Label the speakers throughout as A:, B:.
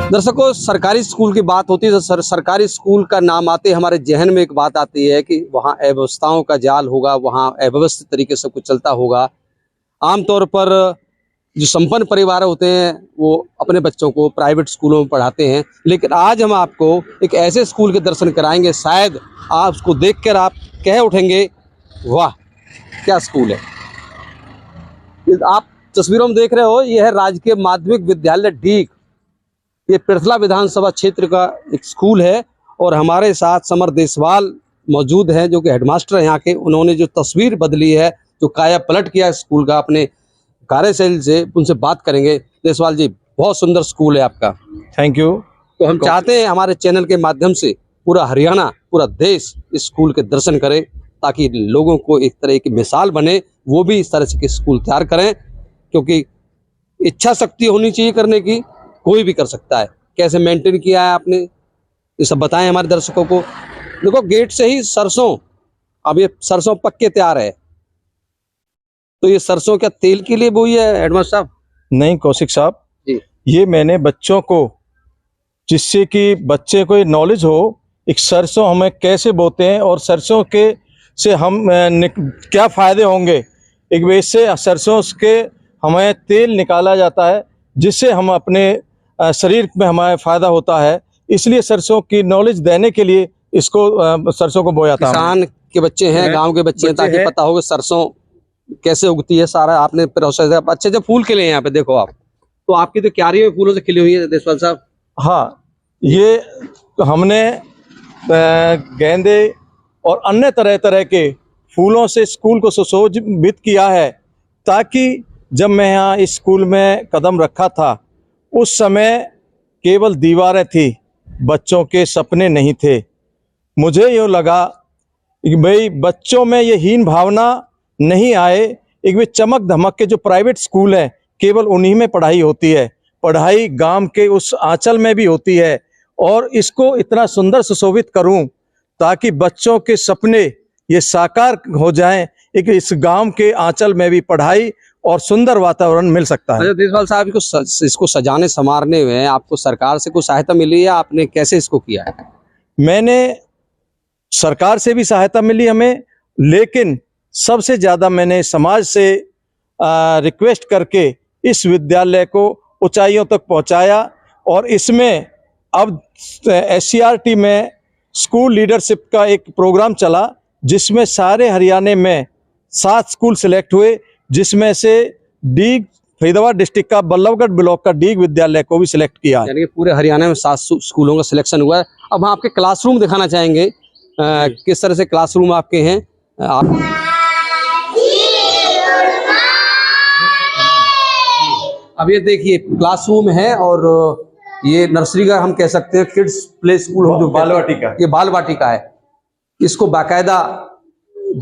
A: दर्शकों, सरकारी स्कूल की बात होती है तो सरकारी स्कूल का नाम आते हमारे जहन में एक बात आती है कि वहाँ अव्यवस्थाओं का जाल होगा, वहाँ अव्यवस्थित तरीके से कुछ चलता होगा। आमतौर पर जो संपन्न परिवार होते हैं वो अपने बच्चों को प्राइवेट स्कूलों में पढ़ाते हैं, लेकिन आज हम आपको एक ऐसे स्कूल के दर्शन कराएंगे, शायद आप उसको देखकर आप कह उठेंगे, वाह क्या स्कूल है। आप तस्वीरों में देख रहे हो, यह है राजकीय माध्यमिक विद्यालय डीग। ये पिरथला विधानसभा क्षेत्र का एक स्कूल है और हमारे साथ समर देसवाल मौजूद हैं जो कि हेडमास्टर हैं यहाँ के। उन्होंने जो तस्वीर बदली है, जो काया पलट किया स्कूल का अपने कार्यशैली से, उनसे बात करेंगे। देसवाल जी, बहुत सुंदर स्कूल है आपका।
B: Thank you.
A: तो हम चाहते हैं हमारे चैनल के माध्यम से पूरा हरियाणा, पूरा देश इस स्कूल के दर्शन करे, ताकि लोगों को एक तरह की मिसाल बने, वो भी इस तरह से के स्कूल तैयार करें, क्योंकि इच्छा शक्ति होनी चाहिए करने की, कोई भी कर सकता है। कैसे मेंटेन किया है आपने, ये सब बताएं हमारे दर्शकों को। देखो, गेट से ही सरसों, अब ये सरसों पक के तैयार है, तो ये सरसों क्या तेल के लिए बोई है हेडमास्टर साहब?
B: नहीं कौशिक साहब
A: जी,
B: ये मैंने बच्चों को, जिससे कि बच्चे को नॉलेज हो, एक सरसों हमें कैसे बोते हैं और सरसों के से हम क्या फ़ायदे होंगे। एक वे से सरसों के हमें तेल निकाला जाता है, जिससे हम अपने शरीर में हमारा फ़ायदा होता है। इसलिए सरसों की नॉलेज देने के लिए इसको सरसों को बोया था।
A: किसान के बच्चे हैं, गांव के बच्चे हैं, ताकि पता हो कि सरसों कैसे उगती है, सारा आपने प्रोसेस। अच्छे जब फूल खिले हैं यहाँ पे देखो आप, तो आपकी तो क्यारी में फूलों से खिली हुई है देसवाल साहब।
B: हाँ, ये हमने गेंदे और अन्य तरह तरह के फूलों से स्कूल को सुशोभित किया है, ताकि जब मैं यहाँ इस स्कूल में कदम रखा था उस समय केवल दीवारें थी, बच्चों के सपने नहीं थे। मुझे यूँ लगा कि भाई बच्चों में ये हीन भावना नहीं आए। एक वे चमक धमक के जो प्राइवेट स्कूल हैं, केवल उन्हीं में पढ़ाई होती है। पढ़ाई गांव के उस आंचल में भी होती है, और इसको इतना सुंदर सुशोभित करूं ताकि बच्चों के सपने ये साकार हो जाएं। एक इस गांव के आंचल में भी पढ़ाई और सुंदर वातावरण मिल सकता है।
A: अच्छा देसवाल साहब, इसको सजाने संवारने में आपको सरकार से कुछ सहायता मिली या आपने कैसे इसको किया है?
B: मैंने सरकार से भी सहायता मिली हमें, लेकिन सबसे ज़्यादा मैंने समाज से रिक्वेस्ट करके इस विद्यालय को ऊंचाइयों तक पहुंचाया। और इसमें अब SCRT में स्कूल लीडरशिप का एक प्रोग्राम चला, जिसमें सारे हरियाणा में 7 स्कूल सिलेक्ट हुए, जिसमें से डीग फरीदाबाद डिस्ट्रिक्ट का बल्लभगढ़ ब्लॉक का डीग विद्यालय को भी सिलेक्ट किया।
A: यानी कि पूरे हरियाणा में 7 स्कूलों का सिलेक्शन हुआ है। अब हम आपके क्लासरूम दिखाना चाहेंगे, किस तरह से क्लासरूम आपके हैं। अब ये देखिए क्लासरूम है, और ये नर्सरी का हम कह सकते हैं, किड्स प्ले स्कूल जो
B: बाल वाटिका,
A: ये बाल वाटिका है। इसको बाकायदा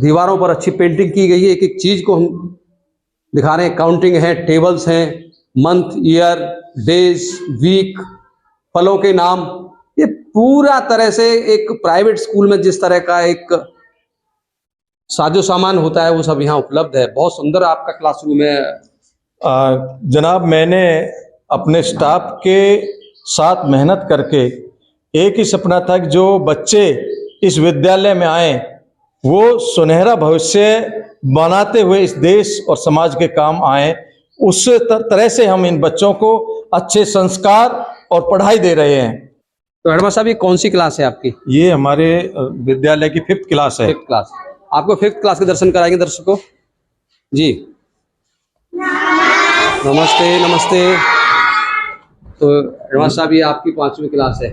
A: दीवारों पर अच्छी पेंटिंग की गई है, एक एक चीज को हम दिखा रहे हैं। काउंटिंग है, टेबल्स हैं, मंथ, ईयर, डेज, वीक, फलों के नाम। ये पूरा तरह से एक प्राइवेट स्कूल में जिस तरह का एक साजो सामान होता है वो सब यहाँ उपलब्ध है। बहुत सुंदर आपका क्लासरूम है।
B: जनाब, मैंने अपने स्टाफ के साथ मेहनत करके एक ही सपना था कि जो बच्चे इस विद्यालय में आए वो सुनहरा भविष्य बनाते हुए इस देश और समाज के काम आए। उस तरह से हम इन बच्चों को अच्छे संस्कार और पढ़ाई दे रहे हैं।
A: तो हेडमास्टर साहब, ये कौन सी क्लास है आपकी?
B: ये हमारे विद्यालय की 5th क्लास है।
A: 5th class. आपको 5th क्लास के दर्शन कराएंगे दर्शकों जी। नमस्ते नमस्ते। तो हेडमास्टर साहब, ये आपकी 5वीं क्लास है।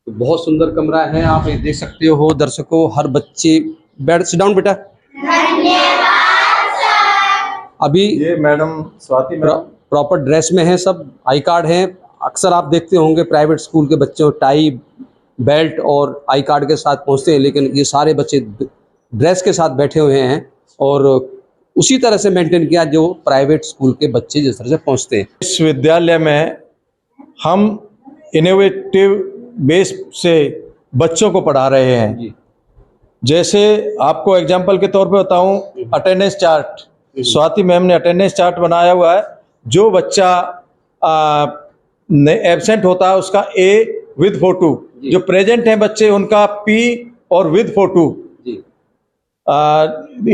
A: तो बहुत सुंदर कमरा है, आप ये देख सकते हो दर्शकों। हर बच्चे बैठ, सिट डाउन बेटा। अभी
B: ये मैडम स्वाति
A: प्रॉपर ड्रेस में है, सब आई कार्ड हैं। अक्सर आप देखते होंगे प्राइवेट स्कूल के बच्चों टाई, बेल्ट और आई कार्ड के साथ पहुंचते हैं, लेकिन ये सारे बच्चे ड्रेस के साथ बैठे हुए हैं और उसी तरह से मेंटेन किया जो प्राइवेट स्कूल के बच्चे जिस तरह से पहुंचते हैं।
B: इस विद्यालय में हम इनोवेटिव बेस से बच्चों को पढ़ा रहे हैं जी। जैसे आपको एग्जाम्पल के तौर पे बताऊं, अटेंडेंस चार्ट, स्वाति मैम ने अटेंडेंस चार्ट बनाया हुआ है। जो बच्चा एब्सेंट होता है उसका ए विद फोटो, जो प्रेजेंट हैं बच्चे उनका पी और विद फोटो।
A: जी।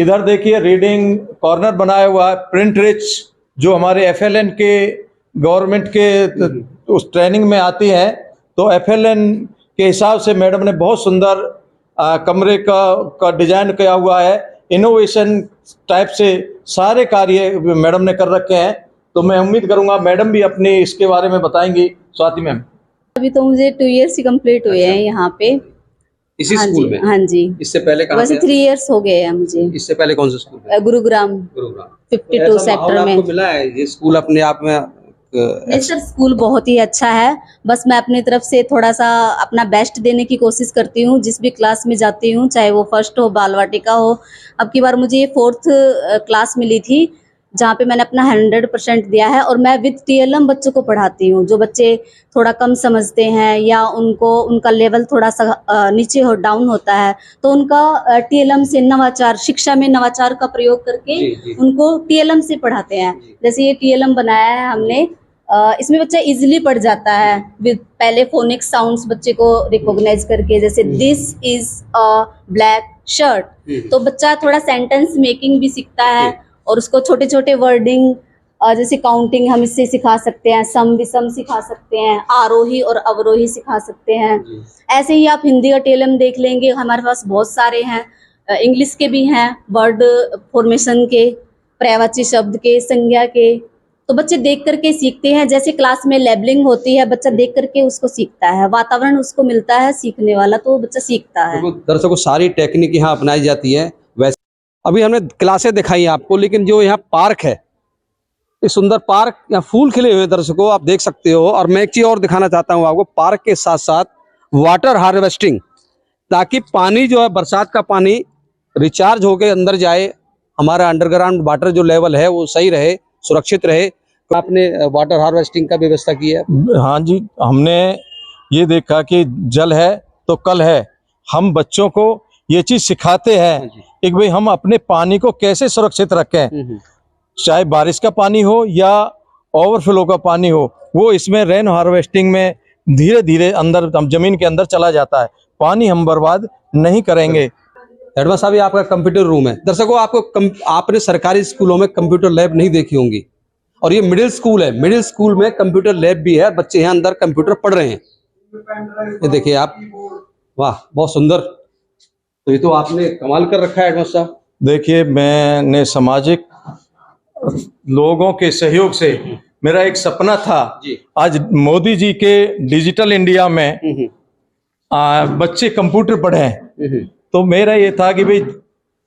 B: इधर देखिए रीडिंग कॉर्नर बनाया हुआ है, प्रिंट रिच जो हमारे एफएलएन के गवर्नमेंट के उस ट्रेनिंग में आती है, तो एफएलएन के हिसाब से मैडम ने बहुत सुंदर कमरे का डिजाइन किया हुआ है। इनोवेशन टाइप से सारे कार्य मैडम ने कर रखे हैं, तो मैं उम्मीद करूंगा मैडम भी अपने इसके बारे में बताएंगी। स्वाति मैम।
C: अभी तो मुझे 2 इयर्स ही कंप्लीट हुए हैं यहाँ पे।
A: इसी
C: हाँ
A: स्कूल
C: जी,
A: में?
C: हाँ जी।
A: इससे पहले कहाँ
C: वैसे
A: थे?
C: 3 इयर्स हो गए हैं मुझे।
A: इससे पहले कौन से स्कूल में?
C: गुरुग्राम
A: गुरुग्राम।
C: 52
A: ऐसा माहौल
C: सेक्टर में।
A: आपको मिला है? ये स्कूल अपने आप में
C: नहीं सर, स्कूल बहुत ही अच्छा है। बस मैं अपनी तरफ से थोड़ा सा अपना बेस्ट देने की कोशिश करती हूँ जिस भी क्लास में जाती हूँ, चाहे वो फर्स्ट हो, बाल वाटिका हो। अब की बार मुझे ये 4th क्लास मिली थी जहाँ पे मैंने अपना 100% दिया है, और मैं विद TLM बच्चों को पढ़ाती हूँ। जो बच्चे थोड़ा कम समझते हैं या उनका लेवल थोड़ा सा नीचे हो, डाउन होता है, तो उनका TLM से नवाचार, शिक्षा में नवाचार का प्रयोग करके
A: जी।
C: उनको TLM से पढ़ाते हैं। जैसे ये TLM बनाया है हमने, इसमें बच्चा इजीली पढ़ जाता है विद पहले फोनिक साउंड्स बच्चे को रिकॉग्नाइज करके, जैसे this is a black shirt, तो बच्चा थोड़ा सेंटेंस मेकिंग भी सीखता है, और उसको छोटे छोटे वर्डिंग जैसे काउंटिंग हम इससे सिखा सकते हैं, सम विषम सिखा सकते हैं, आरोही और अवरोही सिखा सकते हैं। ऐसे ही आप हिंदी का TLM देख लेंगे, हमारे पास बहुत सारे हैं, इंग्लिश के भी हैं, वर्ड फॉर्मेशन के, पर्यायवाची शब्द के, संज्ञा के, तो बच्चे देख करके सीखते हैं। जैसे क्लास में लेबलिंग होती है, बच्चा देख करके उसको सीखता है, वातावरण उसको मिलता है सीखने वाला, तो बच्चा सीखता है।
A: तो दर्शकों सारी टेक्निक यहाँ अपनाई जाती है। वैसे अभी हमने क्लासें दिखाई आपको, लेकिन जो यहाँ पार्क है, इस सुंदर पार्क, यहाँ फूल खिले हुए हैं दर्शकों, आप देख सकते हो। और मैं एक चीज और दिखाना चाहता हूँ आपको, पार्क के साथ साथ वाटर हार्वेस्टिंग, ताकि पानी जो है बरसात का पानी रिचार्ज होके अंदर जाए, हमारा अंडरग्राउंड वाटर जो लेवल है वो सही रहे, सुरक्षित रहे। तो आपने वाटर हार्वेस्टिंग का व्यवस्था की है?
B: हाँ जी, हमने ये देखा कि जल है तो कल है। हम बच्चों को ये चीज सिखाते हैं कि भाई हम अपने पानी को कैसे सुरक्षित रखें, चाहे बारिश का पानी हो या ओवरफ्लो का पानी हो, वो इसमें रेन हार्वेस्टिंग में धीरे धीरे अंदर जमीन के अंदर चला जाता है। पानी हम बर्बाद नहीं करेंगे।
A: हेडमास्टर साहब, ये आपका कंप्यूटर रूम है। दर्शकों आपने सरकारी स्कूलों में कंप्यूटर लैब नहीं देखी होंगी, और ये मिडिल स्कूल है। मिडिल स्कूल में कंप्यूटर लैब भी है, बच्चे यहाँ अंदर कंप्यूटर पढ़ रहे हैं। ये देखिए आप, वाह बहुत सुंदर। तो ये तो आपने कमाल कर रखा है हेडमास्टर साहब।
B: देखिए, मैंने सामाजिक लोगों के सहयोग से, मेरा एक सपना था
A: जी।
B: आज मोदी जी के डिजिटल इंडिया में बच्चे कंप्यूटर पढ़ें, तो मेरा ये था कि भाई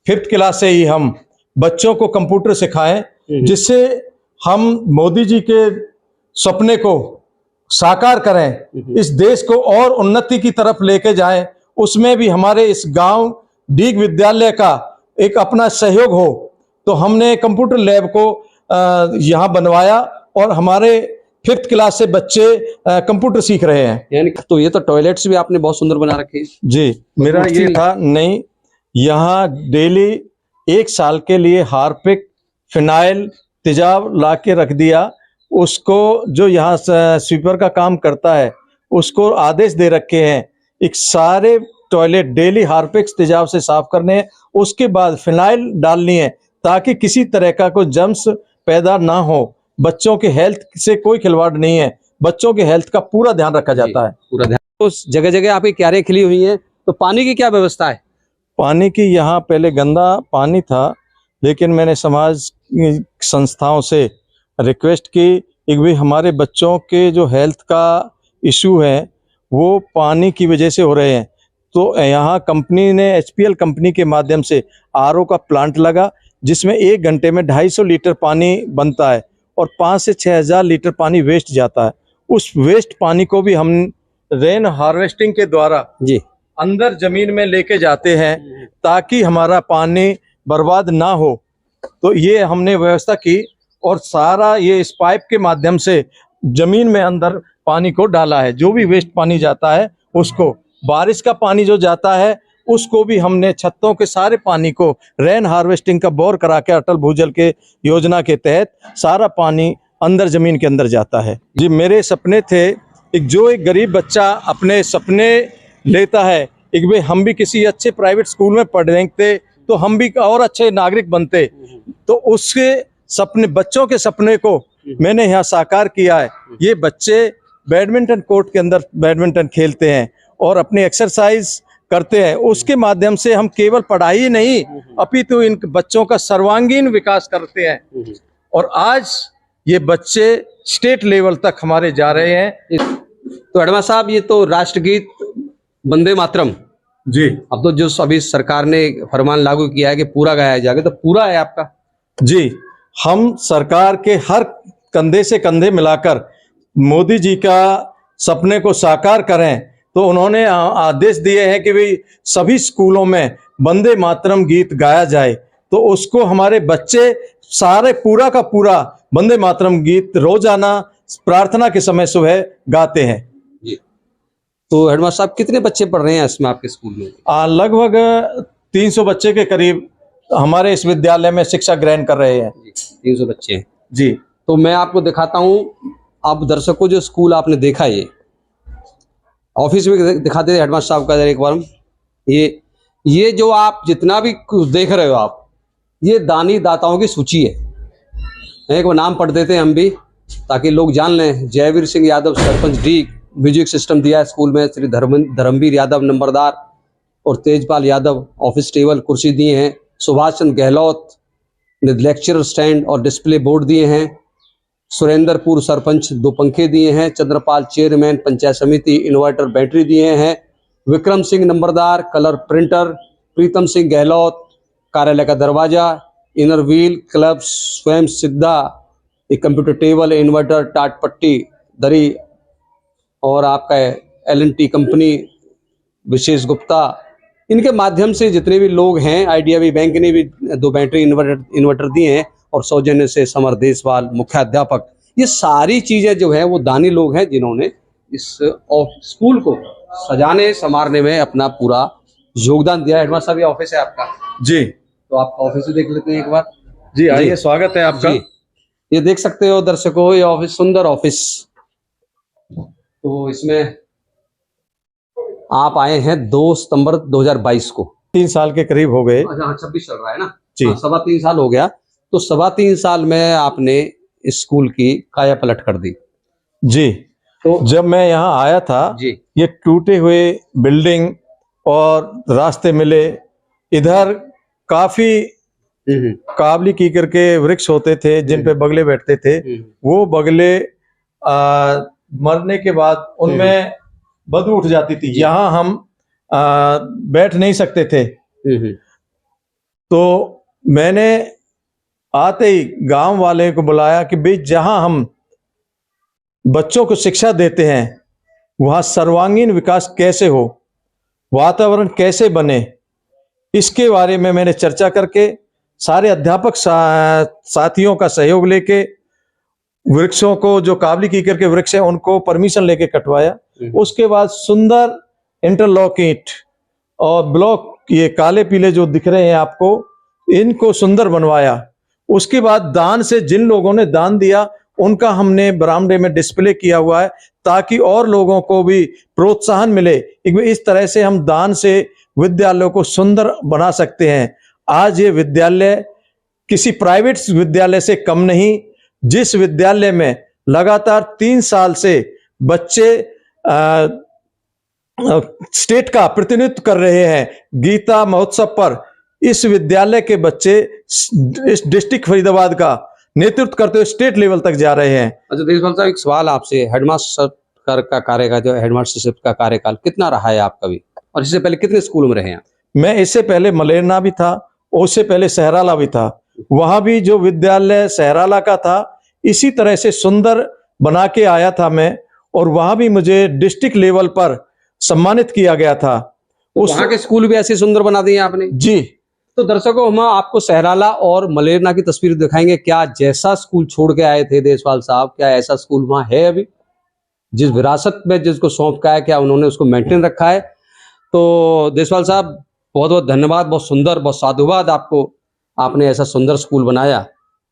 B: 5th क्लास से ही हम बच्चों को कंप्यूटर सिखाएं, जिससे हम मोदी जी के सपने को साकार करें, इस देश को और उन्नति की तरफ लेके जाएं। उसमें भी हमारे इस गांव डीग विद्यालय का एक अपना सहयोग हो, तो हमने कंप्यूटर लैब को यहाँ बनवाया, और हमारे 5th क्लास से बच्चे कंप्यूटर सीख रहे हैं।
A: यानी तो ये तो टॉयलेट्स भी आपने बहुत सुंदर बना रखे हैं।
B: जी, मेरा ये था नहीं, यहाँ डेली 1 साल के लिए हार्पिक, फिनाइल, तेजाब ला के रख दिया। उसको जो यहाँ स्वीपर का काम करता है उसको आदेश दे रखे हैं, एक सारे टॉयलेट डेली हार्पिक तेजाब से साफ करने हैं, उसके बाद फिनाइल डालनी है, ताकि किसी तरह का कोई जर्म्स पैदा ना हो। बच्चों के हेल्थ से कोई खिलवाड़ नहीं है, बच्चों के हेल्थ का पूरा ध्यान रखा जाता है।
A: पूरा ध्यान। तो जगह जगह आपकी क्यारें खिली हुई हैं, तो पानी की क्या व्यवस्था है?
B: पानी की यहाँ पहले गंदा पानी था, लेकिन मैंने समाज संस्थाओं से रिक्वेस्ट की कि भाई हमारे बच्चों के जो हेल्थ का इशू है वो पानी की वजह से हो रहे हैं, तो यहाँ कंपनी ने HPL कंपनी के माध्यम से RO का प्लांट लगा, जिसमें 1 घंटे में 250 लीटर पानी बनता है, और 5 से 6 हज़ार लीटर पानी वेस्ट जाता है। उस वेस्ट पानी को भी हम रेन हार्वेस्टिंग के द्वारा
A: जी
B: अंदर जमीन में लेके जाते हैं, ताकि हमारा पानी बर्बाद ना हो। तो ये हमने व्यवस्था की, और सारा ये इस पाइप के माध्यम से जमीन में अंदर पानी को डाला है। जो भी वेस्ट पानी जाता है उसको, बारिश का पानी जो जाता है उसको भी हमने छतों के सारे पानी को रेन हार्वेस्टिंग का बोर करा के, अटल भूजल के योजना के तहत सारा पानी अंदर जमीन के अंदर जाता है। जी, मेरे सपने थे एक गरीब बच्चा अपने सपने लेता है एक भाई हम भी किसी अच्छे प्राइवेट स्कूल में पढ़ते तो हम भी और अच्छे नागरिक बनते, तो उसके सपने, बच्चों के सपने को मैंने यहाँ साकार किया है। ये बच्चे बैडमिंटन कोर्ट के अंदर बैडमिंटन खेलते हैं और अपनी एक्सरसाइज करते हैं, उसके माध्यम से हम केवल पढ़ाई ही नहीं अपितु इन बच्चों का सर्वांगीण विकास करते हैं और आज ये बच्चे स्टेट लेवल तक हमारे जा रहे हैं।
A: तो हेडमास्टर साहब, ये तो राष्ट्रगीत वंदे मातरम
B: जी,
A: अब तो जो अभी सरकार ने फरमान लागू किया है कि पूरा गाया जाएगा, तो पूरा है आपका?
B: जी, हम सरकार के हर कंधे से कंधे मिलाकर मोदी जी का सपने को साकार करें, तो उन्होंने आदेश दिए हैं कि भाई सभी स्कूलों में वंदे मातरम गीत गाया जाए, तो उसको हमारे बच्चे सारे पूरा का पूरा वंदे मातरम गीत रोजाना प्रार्थना के समय सुबह गाते हैं।
A: जी। तो हेडमास्टर साहब, कितने बच्चे पढ़ रहे हैं इसमें आपके स्कूल में?
B: लगभग 300 बच्चे के करीब हमारे इस विद्यालय में शिक्षा ग्रहण कर रहे हैं।
A: 300 बच्चे हैं
B: जी।
A: तो मैं आपको दिखाता हूँ, आप दर्शकों जो स्कूल आपने देखा, ये ऑफिस में दिखाते थे हेडमास्टर साहब का एक बार। ये जो आप जितना भी देख रहे हो आप, ये दानी दाताओं की सूची है। एक बार नाम पढ़ देते हैं हम भी ताकि लोग जान लें। Jaiveer Singh Yadav sarpanch D, music system दिया है स्कूल में। श्री धर्मवीर यादव नंबरदार और तेजपाल यादव ऑफिस टेबल कुर्सी दिए हैं। सुभाष चंद्र गहलोत ने लेक्चर स्टैंड और डिस्प्ले बोर्ड दिए हैं। सुरेंद्रपुर सरपंच 2 पंखे दिए हैं। चंद्रपाल चेयरमैन पंचायत समिति इन्वर्टर बैटरी दिए हैं। Vikram Singh Nambardar colour printer. प्रीतम सिंह गहलोत कार्यालय का दरवाजा। इनर व्हील क्लब स्वयं सिद्धा एक कंप्यूटर टेबल, इन्वर्टर, टाट पट्टी दरी और आपका L&T कंपनी विशेष गुप्ता। इनके माध्यम से जितने भी लोग हैं, IDFC बैंक ने भी 2 बैटरी इन्वर्टर दिए हैं और सौजन्य से समर देसवाल मुख्याध्यापक। ये सारी चीजें जो है वो दानी लोग हैं जिन्होंने इस स्कूल को सजाने संवारने में अपना पूरा योगदान दिया। हेडमास्टर साहब, ये ऑफिस है आपका?
B: जी।
A: तो आपका ऑफिस देख लेते हैं एक बार।
B: जी आइए, स्वागत है आपका।
A: जी, ये देख सकते हो दर्शकों, ये ऑफिस, सुंदर ऑफिस। तो इसमें आप आए हैं 2 सितंबर 2022 को।
B: 3 साल के करीब हो गए।
A: अच्छा, 26 चल रहा है ना
B: जी।
A: 3.25 साल हो गया। तो 3.25 साल में आपने इस स्कूल की काया पलट कर दी।
B: जी। तो जब मैं यहाँ आया था
A: जी,
B: ये टूटे हुए बिल्डिंग और रास्ते मिले, इधर काफी काबली कीकर के वृक्ष होते थे जिन पे बगले बैठते थे। वो बगले मरने के बाद उनमें बदबू उठ जाती थी। यहाँ हम बैठ नहीं सकते थे। तो मैंने आते ही गांव वाले को बुलाया कि भाई जहां हम बच्चों को शिक्षा देते हैं वहां सर्वांगीण विकास कैसे हो, वातावरण कैसे बने, इसके बारे में मैंने चर्चा करके सारे अध्यापक साथियों का सहयोग लेके वृक्षों को, जो काबली कीकर के वृक्ष हैं, उनको परमिशन लेके कटवाया। उसके बाद सुंदर इंटरलॉक ईंट और ब्लॉक, ये काले पीले जो दिख रहे हैं आपको, इनको सुंदर बनवाया। उसके बाद दान से जिन लोगों ने दान दिया उनका हमने बरामदे में डिस्प्ले किया हुआ है ताकि और लोगों को भी प्रोत्साहन मिले। इस तरह से हम दान से विद्यालयों को सुंदर बना सकते हैं। आज ये विद्यालय किसी प्राइवेट विद्यालय से कम नहीं, जिस विद्यालय में लगातार 3 साल से बच्चे स्टेट का प्रतिनिधित्व कर रहे हैं गीता महोत्सव पर, इस विद्यालय के बच्चे इस डिस्ट्रिक्ट फरीदाबाद का नेतृत्व करते हुए स्टेट लेवल तक जा रहे हैं।
A: अच्छा देशपाल साहब, एक सवाल आपसे, हेडमास्टर का कार्यकाल, जो हेडमास्टरशिप का कार्यकाल कितना रहा है आपका भी, और इससे पहले कितने स्कूलों में रहे हैं?
B: मैं इससे पहले मलेरना भी था, उससे पहले सहराला भी था। वहां भी जो विद्यालय सहराला का था इसी तरह से सुंदर बना के आया था मैं, और वहां भी मुझे डिस्ट्रिक्ट लेवल पर सम्मानित किया गया था।
A: वहां के स्कूल भी ऐसे सुंदर बना दिए आपने?
B: जी।
A: तो दर्शकों, हम आपको सहराला और मलेरना की तस्वीर दिखाएंगे। क्या जैसा स्कूल छोड़ के आए थे देशपाल साहब, क्या ऐसा स्कूल वहां है अभी? जिस विरासत में जिसको सौंप का है, क्या उन्होंने उसको मेंटेन रखा है? तो देशपाल साहब, बहुत बहुत धन्यवाद, बहुत सुंदर, बहुत साधुवाद आपको, आपने ऐसा सुंदर स्कूल बनाया।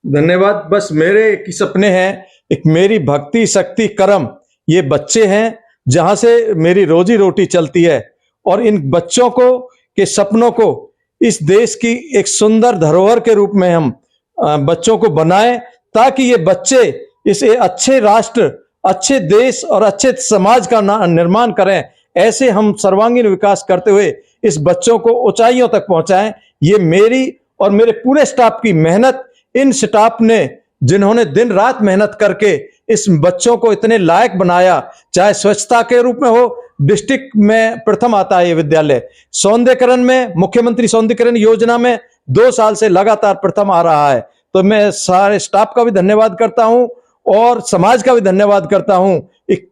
B: धन्यवाद। बस मेरे एक सपने हैं एक मेरी भक्ति शक्ति कर्म ये बच्चे हैं, जहां से मेरी रोजी रोटी चलती है। और इन बच्चों को के सपनों को इस देश की एक सुंदर धरोहर के रूप में हम बच्चों को बनाएं, ताकि ये बच्चे इस अच्छे राष्ट्र, अच्छे देश और अच्छे समाज का निर्माण करें। ऐसे हम सर्वांगीण विकास करते हुए इस बच्चों को ऊंचाइयों तक पहुंचाएं। ये मेरी और मेरे पूरे स्टाफ की मेहनत, इन स्टाफ ने जिन्होंने दिन रात मेहनत करके इस बच्चों को इतने लायक बनाया, चाहे स्वच्छता के रूप में हो, डिस्ट्रिक्ट में प्रथम आता है ये विद्यालय, सौंदर्यकरण में मुख्यमंत्री सौंदर्यकरण योजना में 2 साल से लगातार प्रथम आ रहा है। तो मैं सारे स्टाफ का भी धन्यवाद करता हूं और समाज का भी धन्यवाद करता हूं,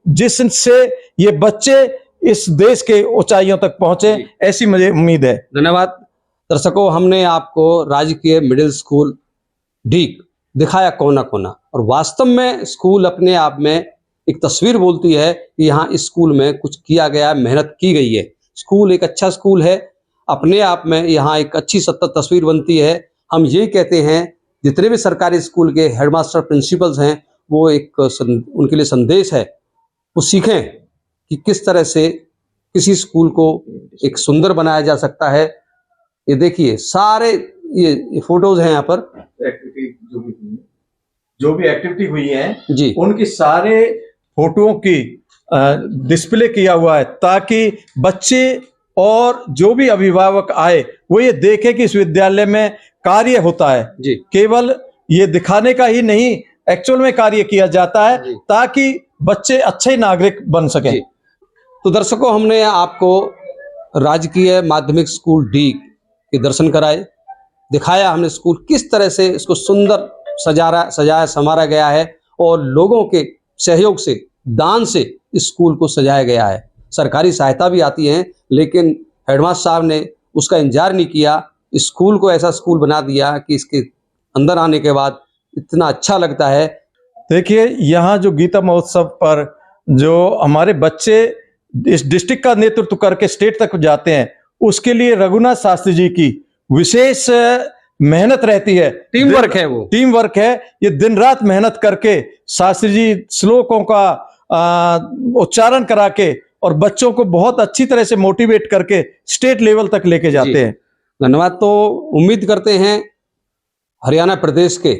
B: जिससे ये बच्चे इस देश के ऊंचाइयों तक पहुंचे, ऐसी मुझे उम्मीद है।
A: धन्यवाद। दर्शकों, हमने आपको राजकीय मिडिल स्कूल डीक दिखाया कोना कोना, और वास्तव में स्कूल अपने आप में एक तस्वीर बोलती है कि यहाँ इस स्कूल में कुछ किया गया, मेहनत की गई है। स्कूल एक अच्छा स्कूल है, अपने आप में यहाँ एक अच्छी तस्वीर बनती है। हम यही कहते हैं, जितने भी सरकारी स्कूल के हेडमास्टर प्रिंसिपल्स हैं, वो एक उनके लिए संदेश है, वो सीखें कि किस तरह से किसी स्कूल को एक सुंदर बनाया जा सकता है। ये देखिए, सारे ये फोटोज हैं यहाँ पर,
B: जो भी एक्टिविटी हुई है
A: जी,
B: उनकी सारे फोटोओं की डिस्प्ले किया हुआ है, ताकि बच्चे और जो भी अभिभावक आए वो ये देखे कि इस विद्यालय में कार्य होता है
A: जी।
B: केवल ये दिखाने का ही नहीं, एक्चुअल में कार्य किया जाता है, ताकि बच्चे अच्छे नागरिक बन सकें।
A: तो दर्शकों, हमने आपको राजकीय माध्यमिक स्कूल डीक के दर्शन कराए, दिखाया हमने स्कूल किस तरह से इसको सुंदर सजाया संवारा गया है, और लोगों के सहयोग से, दान से इस स्कूल को सजाया गया है। सरकारी सहायता भी आती है, लेकिन हेडमास्टर साहब ने उसका इंतजार नहीं किया, इस स्कूल को ऐसा स्कूल बना दिया कि इसके अंदर आने के बाद इतना अच्छा लगता है।
B: देखिए, यहाँ जो गीता महोत्सव पर जो हमारे बच्चे इस डिस्ट्रिक्ट का नेतृत्व करके स्टेट तक जाते हैं, उसके लिए रघुनाथ शास्त्री जी की विशेष मेहनत रहती है,
A: टीम वर्क है, वो
B: टीम वर्क है। ये दिन रात मेहनत करके शास्त्री जी श्लोकों का उच्चारण करा के और बच्चों को बहुत अच्छी तरह से मोटिवेट करके स्टेट लेवल तक लेके जाते हैं।
A: धन्यवाद। तो उम्मीद करते हैं हरियाणा प्रदेश के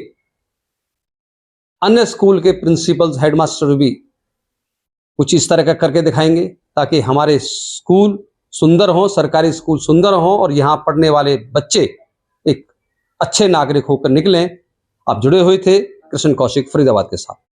A: अन्य स्कूल के प्रिंसिपल्स, हेडमास्टर भी कुछ इस तरह का करके दिखाएंगे, ताकि हमारे स्कूल सुंदर हो, सरकारी स्कूल सुंदर हो, और यहाँ पढ़ने वाले बच्चे एक अच्छे नागरिक होकर निकलें। आप जुड़े हुए थे कृष्ण कौशिक, फरीदाबाद के साथ।